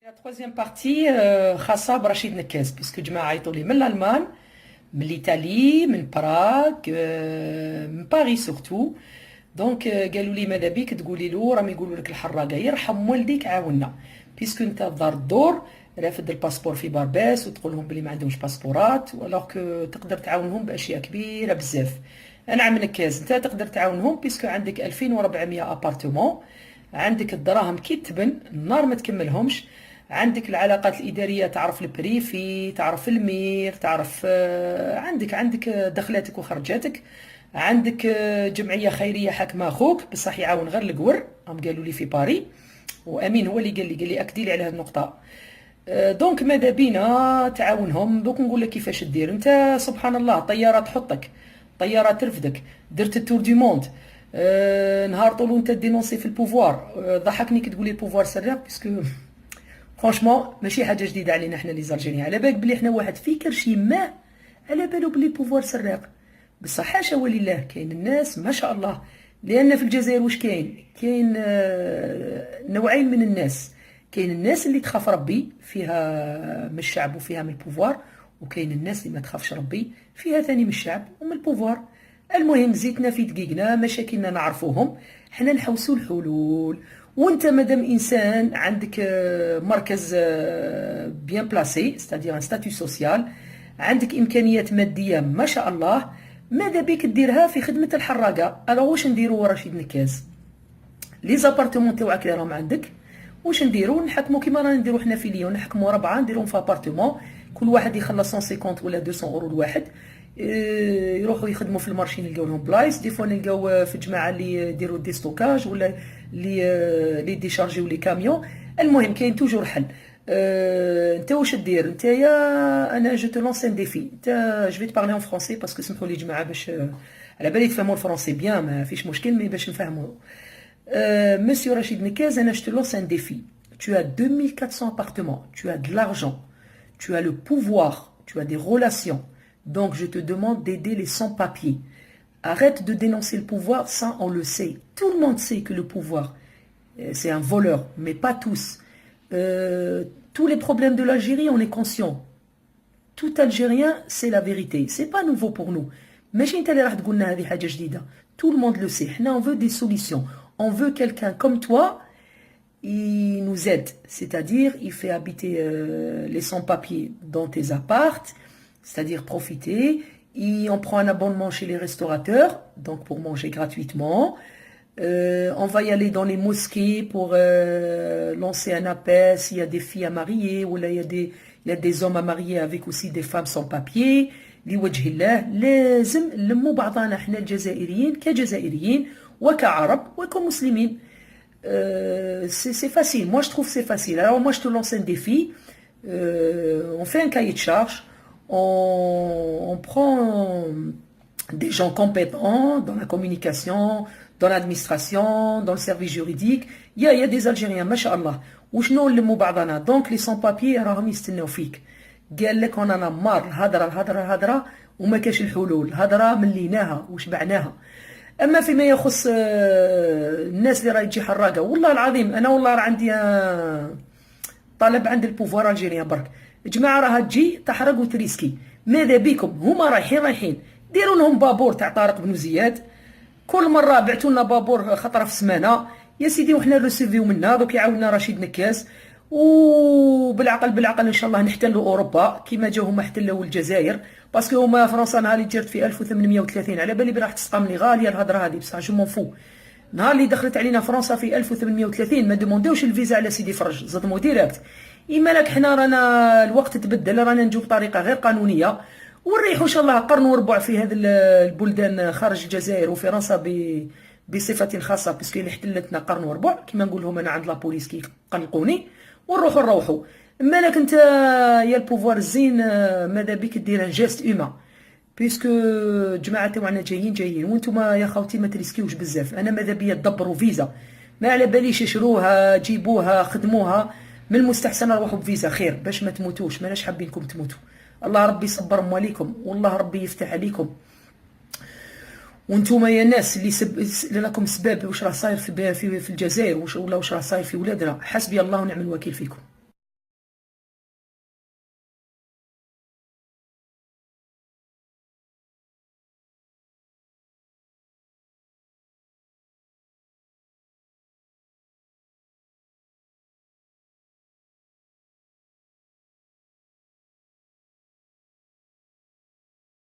La troisième partie خاصة برشيد نكاز باسكو جماعة عيطوا لي من الألمان من الإيطالي من براغ من باري سورتو دونك قالوا لي ماذا بيك تقولي له راهم يقولوا لك الحراقة يرحم والديك عاونا بيسكو انت دار الدور رافد الباسبور في بارباس وتقول لهم بلي ما عندهمش باسبورات والوغ كو تقدر تعاونهم باشياء كبيره بزاف. انا من نكاز انت تقدر تعاونهم بيسكو عندك 2400 ابارتمون، عندك الدراهم كي تبن النار ما تكملهمش، عندك العلاقات الاداريه تعرف البريفي تعرف المير تعرف عندك دخلاتك وخرجاتك، عندك جمعيه خيريه حاكمه اخوك بصح يعاون غير القور هم قالوا لي في باري وامين هو اللي قال لي اكدي لي على هذه النقطه. دونك ماذا بينا تعاونهم. دوك نقول لك كيفاش دير انت. سبحان الله طياره تحطك طياره ترفدك درت التور دي موند نهار طول وانت دينونسي في البوفوار. ضحكني كي تقولي البوفوار سراق باسكو فرانشمون ماشي حاجه جديده علينا حنا لي زالجيريان. على بالك بلي حنا واحد فيكر شي ما على بالو بلي البوفوار سراق، بصح حاشا ولله كاين الناس ما شاء الله. لان في الجزائر واش كاين نوعين من الناس، كاين الناس اللي تخاف ربي فيها من الشعب وفيها من البوفوار، وكاين الناس اللي ما تخافش ربي فيها ثاني من الشعب ومن البوفوار. المهم زيتنا في دقيقنا مشاكلنا نعرفوهم حنا نحوسوا الحلول. وانت مادام انسان عندك مركز بيان بلاسي ستادير ان ستاتيو سوسيال، عندك امكانيات ماديه ما شاء الله، ماذا بك ديرها في خدمه الحراقه. الوغ واش نديروا رشيد نكاز؟ لي زابارتمون تاعك اللي راهم عندك واش نديروا؟ نحكموا كيما رانا نديروا حنا في ليون، نحكموا 4 نديروهم في ابارتمون كل واحد يخلص 150 ولا 200 اورو الواحد، يروحوا يخدموا في المارشي نلقاو لهم بلايص. دي فوا نلقاو في الجماعه اللي يديروا دي ستوكاج ولا اللي ديشارجيو لي كاميون. المهم كاين توجور حل. انت واش دير نتايا؟ انا جو تو لونس ان ديفي. انت جو في تبارلي ان فرونسي باسكو سمحوا لي جماعه باش على بالي تفهموا الفرنسي بيان ما فيش مشكل، مي باش نفهموا. Monsieur Rachid Nekez, je te lance un défi. Tu as 2400 appartements, tu as de l'argent, tu as le pouvoir, tu as des relations. Donc je te demande d'aider les sans-papiers. Arrête de dénoncer le pouvoir, ça on le sait. Tout le monde sait que le pouvoir, c'est un voleur, mais pas tous. Tous les problèmes de l'Algérie, on est conscient. Tout Algérien, c'est la vérité. C'est pas nouveau pour nous. ماشي انت اللي راح تقولنا هذه حاجه جديده. Tout le monde le sait. On veut des solutions. On veut quelqu'un comme toi, il nous aide. C'est-à-dire, il fait habiter les sans-papiers dans tes appartes, c'est-à-dire profiter. On prend un abonnement chez les restaurateurs, donc pour manger gratuitement. On va y aller dans les mosquées pour lancer un appel s'il y a des filles à marier, ou là il y a des hommes à marier avec aussi des femmes sans papier. لوجه الله لازم نلموا بعضنا حنا الجزائريين كجزائريين وكعرب وكمسلمين. C'est facile. Moi je trouve c'est facile. Alors moi je te lance un défi. On fait un cahier de charge. On prend des gens compétents dans la communication, dans l'administration, dans le service juridique. Il y a des Algériens, mashallah. وشنو نلموا بعضنا. Donc les sans-papiers راهم يستناو فيك. قال لك انا مار الهضره وما كاش الحلول. الهضره مليناها وشبعناها. اما فيما يخص الناس اللي راهي تجي حراقه، والله العظيم انا والله راه عندي طلب عند البوفوار الجيريان برك. جماعه راها تجي تحرق وتريسكي، ماذا بكم هما رايحين ديروا لهم بابور تاع طارق بن زياد. كل مره بعثوا لنا بابور خطره في السمانه يا سيدي وحنا نرسيفيو منا. دوك يعاوننا رشيد نكاس وبالعقل ان شاء الله نحتلوا اوروبا كيما جاو هما احتلوا الجزائر. باسكو هما فرنسا نهار اللي جات في 1830 على بالي راح تسقى مني غاليه الهضره هذه، بصح جو مون فو. نهار اللي دخلت علينا فرنسا في 1830 ما دومونديوش الفيزا على سيدي فرج، صدموا ديريكت. اما لك حنا رانا الوقت تبدل، رانا نجو بطريقه غير قانونيه ونريحوا ان شاء الله قرن وربع في هذه البلدان خارج الجزائر وفرنسا بصفه خاصه باسكو اللي احتلتنا قرن وربع كيما نقول لهم انا عند لابوليس كيقنقوني ونروحوا. اما لك انت يا البوفوار الزين ماذا بك دير ان جيست اوما بيسكو الجماعه تاعنا جايين وانتم يا خوتي ما تريسكيوش بزاف. انا ماذا بيا تدبروا فيزا، ما على باليش شروها جيبوها خدموها، من المستحسن نروحوا بفيزا خير باش ما تموتوش. ماناش حابينكم تموتوا. الله ربي يصبر مواليكم والله ربي يفتح عليكم. وانتم يا ناس اللي راكم سباب واش راه صاير في الجزائر ولا واش راه صاير في ولادنا، حسبي الله ونعم الوكيل فيكم.